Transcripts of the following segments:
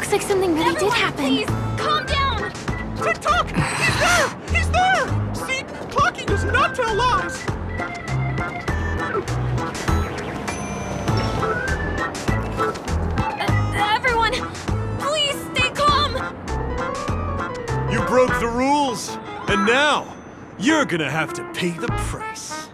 looks like something really did happen. Please, calm down! Tick-tock! He's there! He's there! See, Clocky does not tell lies! Everyone, please stay calm! You broke the rules, and now you're gonna have to pay the price.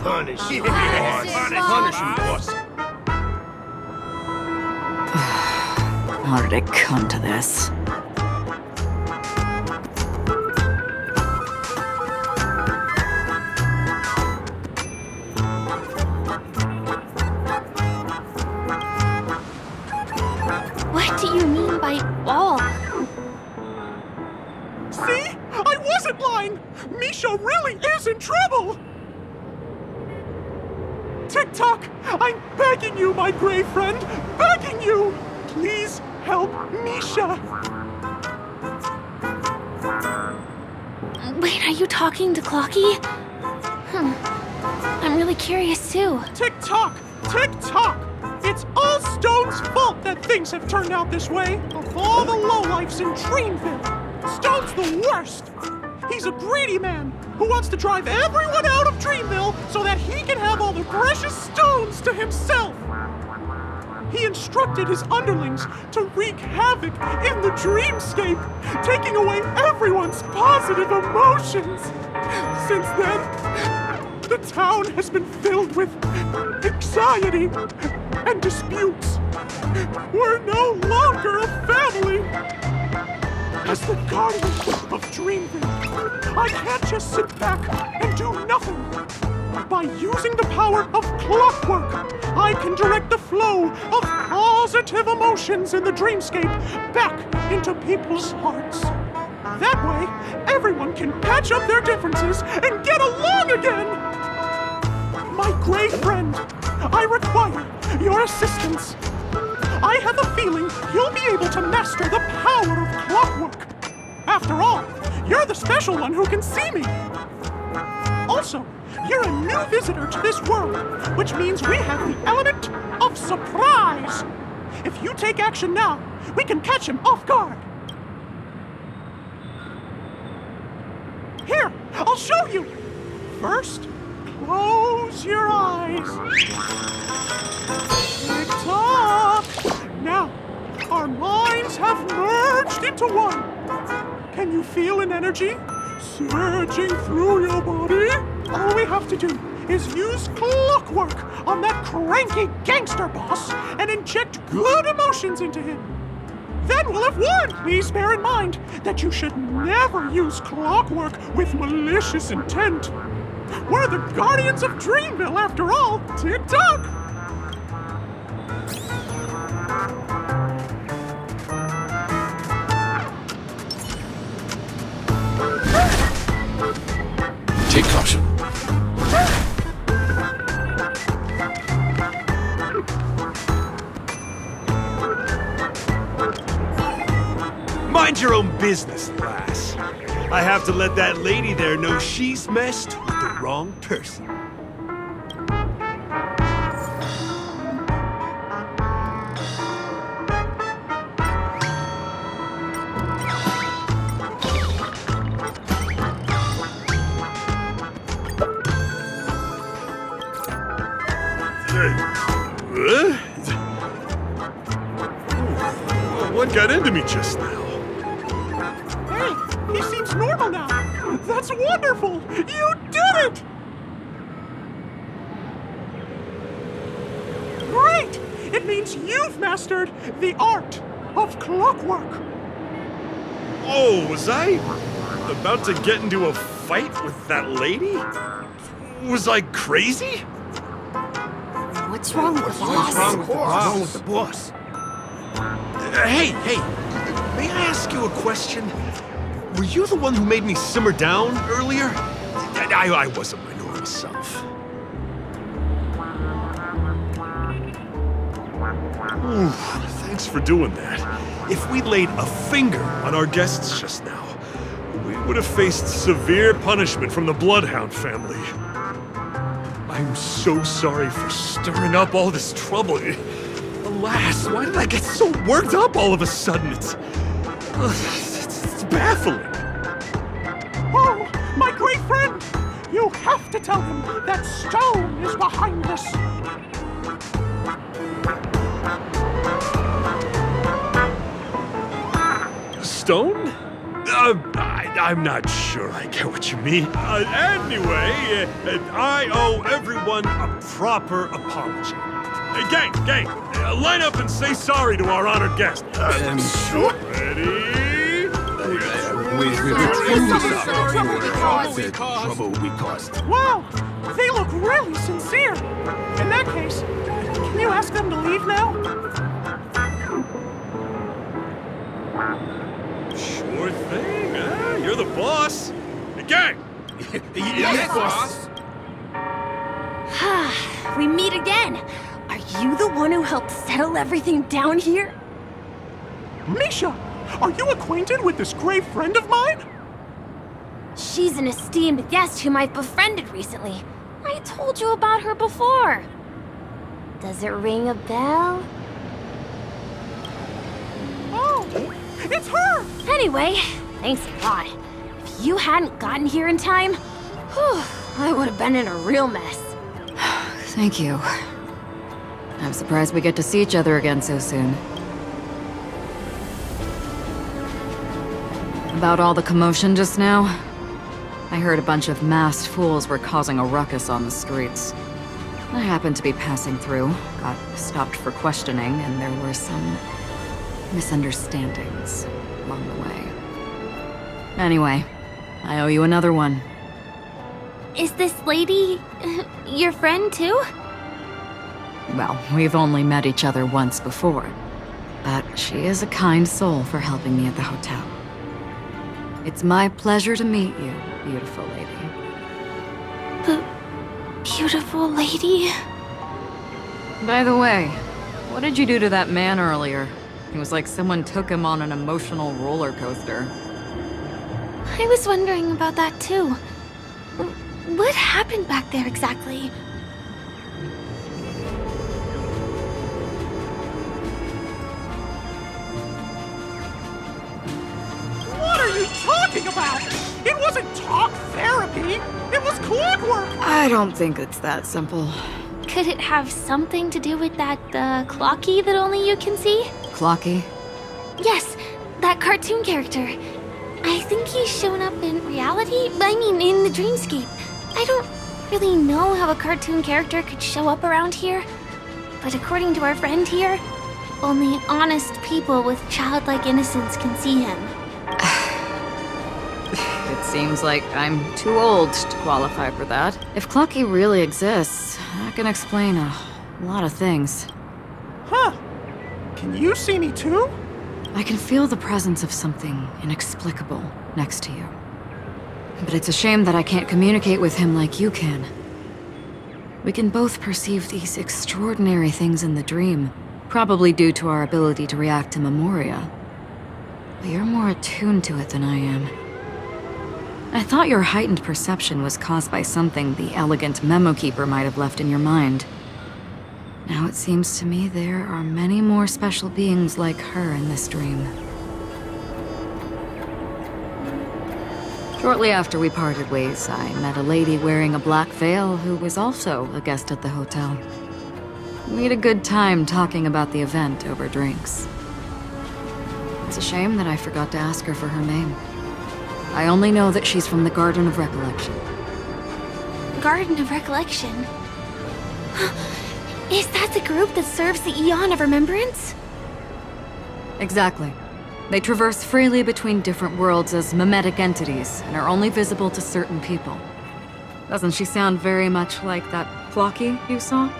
Punish him. Punish him, boss. How did it come to this? What do you mean by all? See? I wasn't lying! Misha really is in trouble! Tick-tock, I'm begging you, my gray friend, begging you! Please help Misha! Wait, are you talking to Clocky? I'm really curious too. Tick-tock! Tick-tock! It's all Stone's fault that things have turned out this way. Of all the lowlifes in Dreamville, Stone's the worst! He's a greedy man who wants to drive everyone out of Dreamville so that he can have all the precious stones to himself! He instructed his underlings to wreak havoc in the dreamscape, taking away everyone's positive emotions. Since then, the town has been filled with anxiety and disputes. We're no longer a family. As the guardian of Dreamville, I can't just sit back and do nothing. By using the power of clockwork, I can direct the flow of positive emotions in the dreamscape back into people's hearts. That way, everyone can patch up their differences and get along again! My gray friend, I require your assistance. I have a feeling you'll be able to master the power of clockwork. After all, you're the special one who can see me. Also, you're a new visitor to this world, which means we have the element of surprise. If you take action now, we can catch him off guard. Here, I'll show you. First, close your eyes. Tick-tock. Now, our minds have merged into one. Can you feel an energy surging through your body? All we have to do is use clockwork on that cranky gangster boss and inject good emotions into him. Then we'll have won! Please bear in mind that you should never use clockwork with malicious intent. We're the guardians of Dreamville, after all. Tick-tock! Take caution. Mind your own business, lass. I have to let that lady there know she's messed with the wrong person. What got into me just now? Hey, he seems normal now. That's wonderful! You did it! Great! It means you've mastered the art of clockwork. Oh, was I about to get into a fight with that lady? Was I crazy? What's wrong with the boss? What's wrong with the boss? Hey, may I ask you a question? Were you the one who made me simmer down earlier? I wasn't my normal self. Ooh, thanks for doing that. If we'd laid a finger on our guests just now, we would have faced severe punishment from the Bloodhound family. I'm so sorry for stirring up all this trouble. A Lass, why did I get so worked up all of a sudden? It's baffling. Oh, my great friend! You have to tell him that Stone is behind this. Stone? I'm not sure I get what you mean. Anyway, I owe everyone a proper apology. Gang, line up and say sorry to our honored guest. Sure. Ready? The trouble we caused. Wow, they look really sincere. In that case, can you ask them to leave now? Sure thing. You're the boss. Hey, gang! Yes, boss. We meet again. Are you the one who helped settle everything down here? Misha, are you acquainted with this grave friend of mine? She's an esteemed guest whom I've befriended recently. I told you about her before. Does it ring a bell? Oh, it's her! Anyway, thanks a lot. If you hadn't gotten here in time, whew, I would have been in a real mess. Thank you. I'm surprised we get to see each other again so soon. About all the commotion just now, I heard a bunch of masked fools were causing a ruckus on the streets. I happened to be passing through, got stopped for questioning, and there were some misunderstandings along the way. Anyway, I owe you another one. Is this lady your friend too? Well, we've only met each other once before, but she is a kind soul for helping me at the hotel. It's my pleasure to meet you, beautiful lady. The beautiful lady? By the way, what did you do to that man earlier? It was like someone took him on an emotional roller coaster. I was wondering about that too. What happened back there exactly? What are you talking about? It wasn't talk therapy. It was clockwork. I don't think it's that simple. Could it have something to do with that, Clocky that only you can see? Clocky? Yes, that cartoon character. I think he's shown up in reality. I mean, in the dreamscape. I don't really know how a cartoon character could show up around here. But according to our friend here, only honest people with childlike innocence can see him. It seems like I'm too old to qualify for that. If Clocky really exists, that can explain a lot of things. Huh. Can you see me too? I can feel the presence of something inexplicable next to you. But it's a shame that I can't communicate with him like you can. We can both perceive these extraordinary things in the dream, probably due to our ability to react to memoria. But you're more attuned to it than I am. I thought your heightened perception was caused by something the elegant memo keeper might have left in your mind. Now it seems to me there are many more special beings like her in this dream. Shortly after we parted ways, I met a lady wearing a black veil who was also a guest at the hotel. We had a good time talking about the event over drinks. It's a shame that I forgot to ask her for her name. I only know that she's from the Garden of Recollection. Garden of Recollection? Is that the group that serves the Eon of Remembrance? Exactly. They traverse freely between different worlds as mimetic entities and are only visible to certain people. Doesn't she sound very much like that Clocky you saw?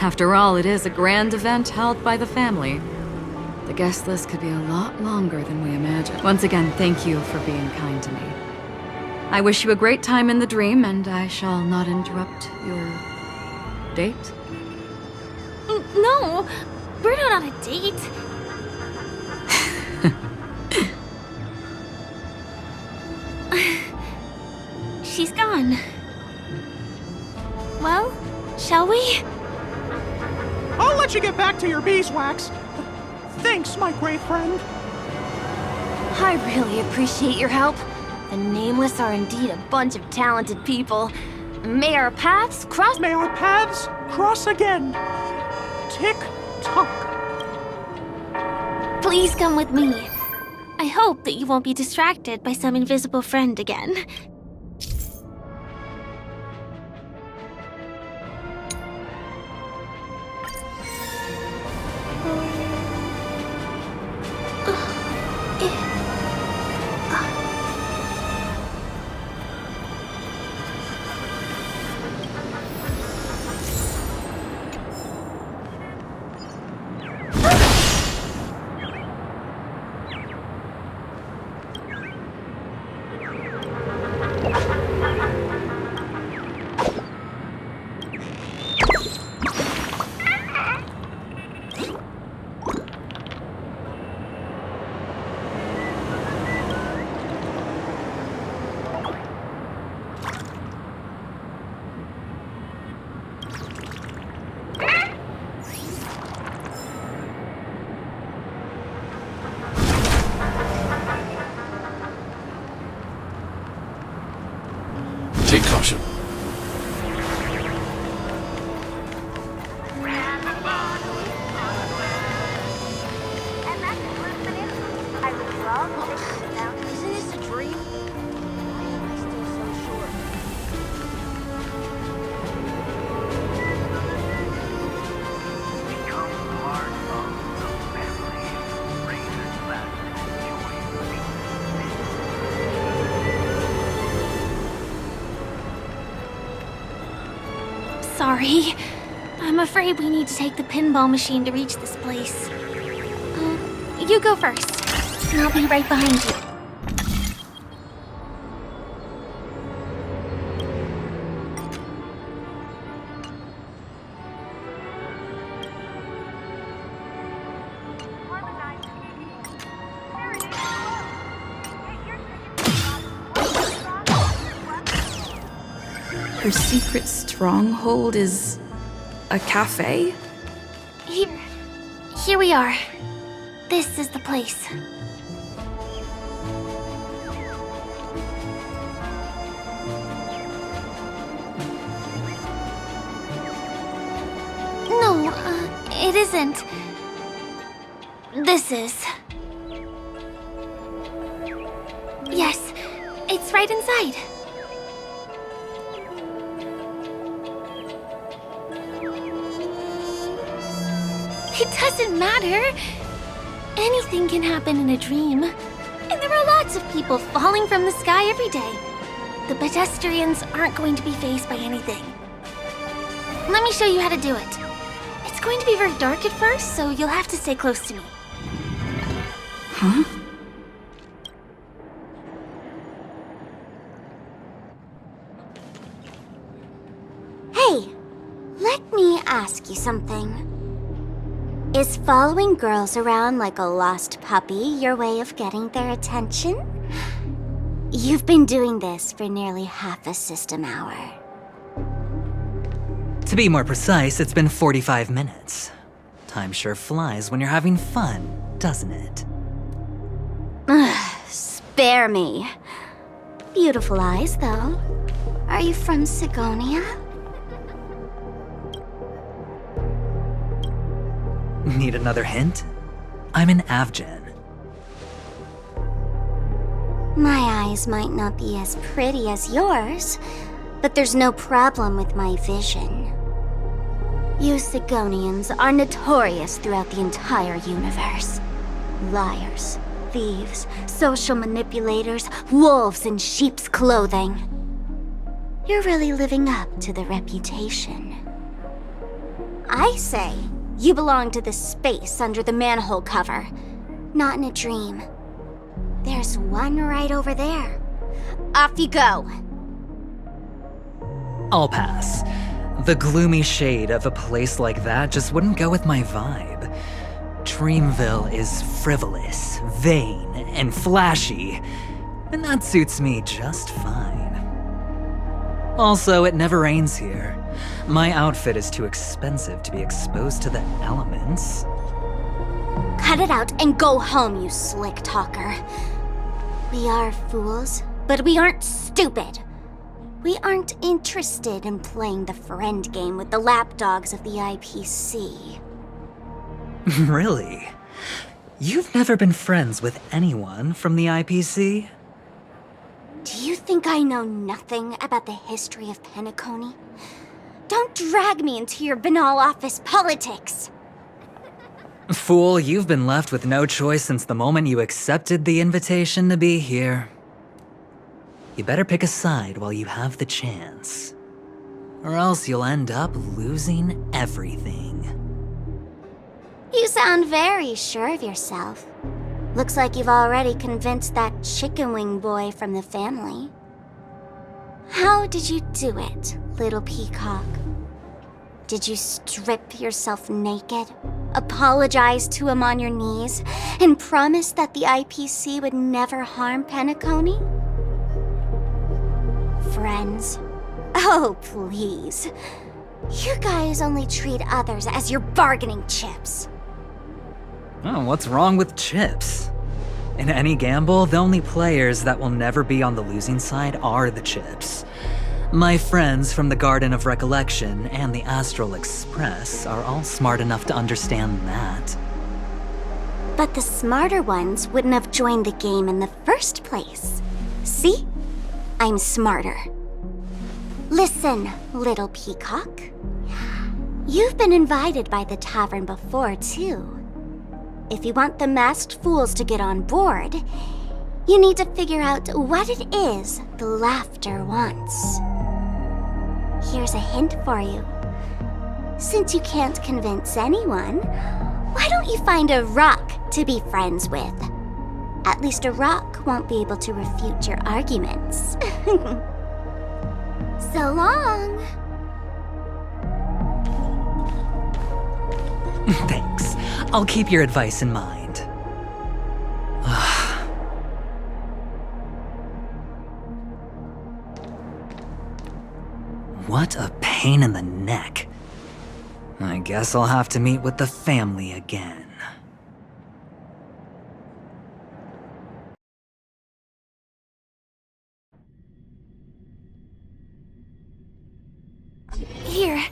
After all, it is a grand event held by the family. The guest list could be a lot longer than we imagined. Once again, thank you for being kind to me. I wish you a great time in the dream, and I shall not interrupt your date? No, we're not on a date. She's gone. Well, shall we? I'll let you get back beeswax. Thanks, my great friend. I really appreciate your help. The Nameless are indeed a bunch of talented people. May our paths cross. May our paths cross again. Tick-tock. Please come with me. I hope that you won't be distracted by some invisible friend again. Take caution. Isn't this a dream? Why am I still so sure? Sorry. I'm afraid we need to take the pinball machine to reach this place. You go first, and I'll be right behind you. Her secret stronghold is a cafe? Here we are. This is the place. No, it isn't. This is. Yes, it's right inside. It doesn't matter. Anything can happen in a dream. And there are lots of people falling from the sky every day. The pedestrians aren't going to be faced by anything. Let me show you how to do it. It's going to be very dark at first, so you'll have to stay close to me. Huh? Hey, let me ask you something. Is following girls around like a lost puppy your way of getting their attention? You've been doing this for nearly half a system hour. To be more precise, it's been 45 minutes. Time sure flies when you're having fun, doesn't it? Spare me. Beautiful eyes, though. Are you from Sigonia? Need another hint? I'm an Avgen. My eyes might not be as pretty as yours, but there's no problem with my vision. You Sigonians are notorious throughout the entire universe. Liars, thieves, social manipulators, wolves in sheep's clothing. You're really living up to the reputation. I say, you belong to the space under the manhole cover, not in a dream. There's one right over there. Off you go. I'll pass. The gloomy shade of a place like that just wouldn't go with my vibe. Dreamville is frivolous, vain, and flashy, and that suits me just fine. Also, it never rains here. My outfit is too expensive to be exposed to the elements. cut it out and go home, you slick talker. We are fools, but we aren't stupid. We aren't interested in playing the friend game with the lapdogs of the IPC. Really? You've never been friends with anyone from the IPC? Do you think I know nothing about the history of Penacony? Don't drag me into your banal office politics! Fool, you've been left with no choice since the moment you accepted the invitation to be here. You better pick a side while you have the chance. Or else you'll end up losing everything. You sound very sure of yourself. Looks like you've already convinced that chicken wing boy from the family. How did you do it, little peacock? Did you strip yourself naked, apologize to him on your knees, and promise that the IPC would never harm Penacony? Friends? Oh, please. You guys only treat others as your bargaining chips. Oh, what's wrong with chips? In any gamble, the only players that will never be on the losing side are the chips. My friends from the Garden of Recollection and the Astral Express are all smart enough to understand that. But the smarter ones wouldn't have joined the game in the first place. See? I'm smarter. Listen, little peacock. You've been invited by the tavern before, too. If you want the masked fools to get on board, you need to figure out what it is the laughter wants. Here's a hint for you. Since you can't convince anyone, why don't you find a rock to be friends with? At least a rock won't be able to refute your arguments. So long! Thanks. I'll keep your advice in mind. What a pain in the neck. I guess I'll have to meet with the family again. Here.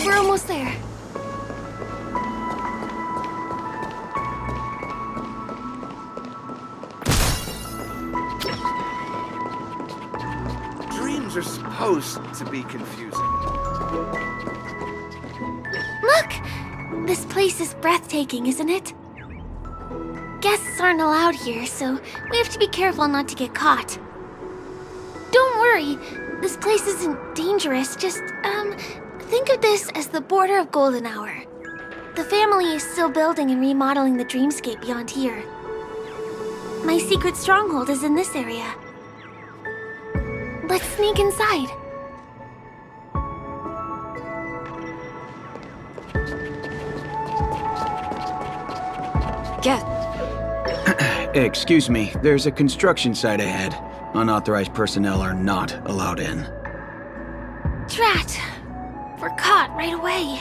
We're almost there. Dreams are supposed to be confusing. Look! This place is breathtaking, isn't it? Guests aren't allowed here, so we have to be careful not to get caught. Don't worry, this place isn't dangerous, just, think of this as the border of Golden Hour. The family is still building and remodeling the dreamscape beyond here. My secret stronghold is in this area. Let's sneak inside. Excuse me, there's a construction site ahead. Unauthorized personnel are not allowed in. Drat! We're caught right away.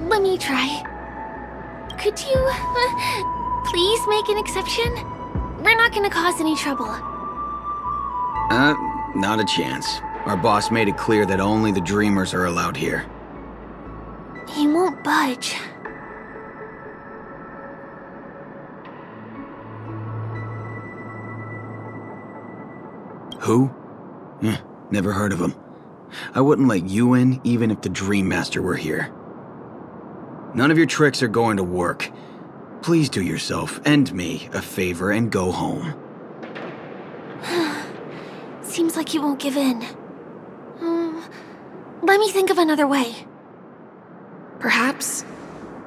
Let me try. Could you, please make an exception? We're not gonna cause any trouble. Not a chance. Our boss made it clear that only the dreamers are allowed here. He won't budge. Who? Never heard of him. I wouldn't let you in even if the Dream Master were here. None of your tricks are going to work. Please do yourself and me a favor and go home. Seems like he won't give in. Let me think of another way. Perhaps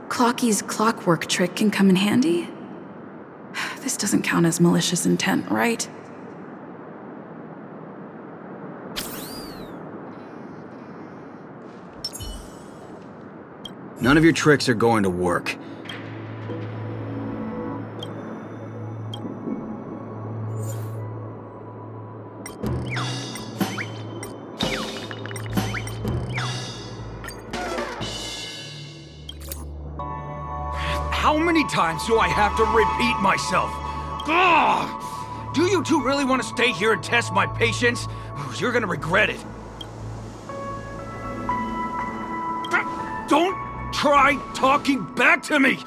Clocky's clockwork trick can come in handy? This doesn't count as malicious intent, right? None of your tricks are going to work. How many times do I have to repeat myself? Ugh! Do you two really want to stay here and test my patience? You're gonna regret it. Don't try talking back to me!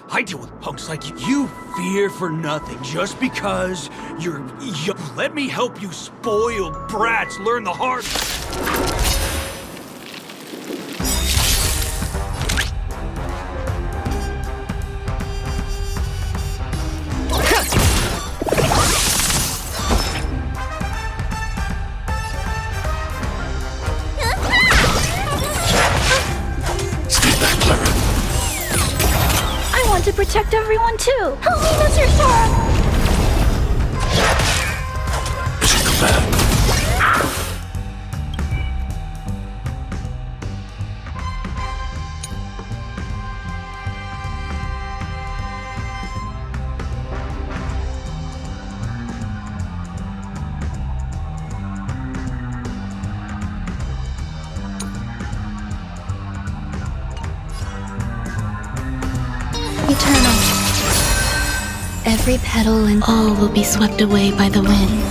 I deal with punks like you. You fear for nothing just because you're young. Let me help you spoiled brats learn the hard... To protect everyone too. Help me, Mr. Sora! Mission command. Eternal. Every petal and all will be swept away by the wind.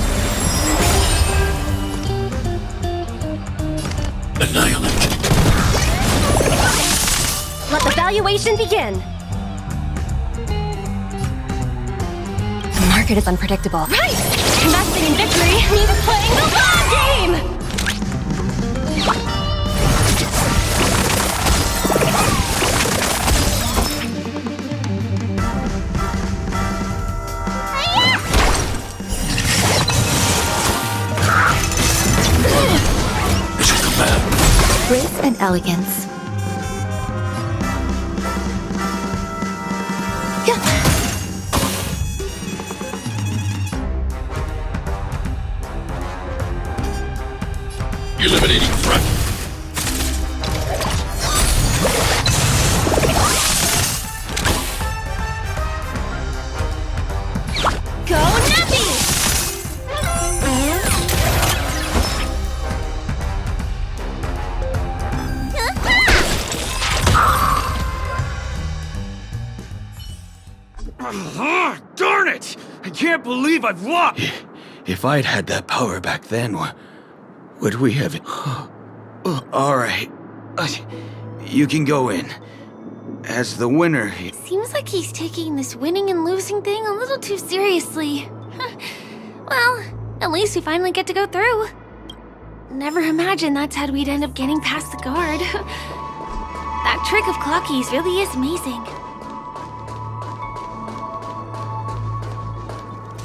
Annihilate. Let the valuation begin. The market is unpredictable. Right! Investing in victory means playing the long game! Grace and elegance. Eliminating threat. Go Nappy! Darn it! I can't believe I've lost! If I'd had that power back then, would we have... All right. You can go in. As the winner... Seems like he's taking this winning and losing thing a little too seriously. Well, at least we finally get to go through. Never imagined that's how we'd end up getting past the guard. That trick of Clocky's really is amazing.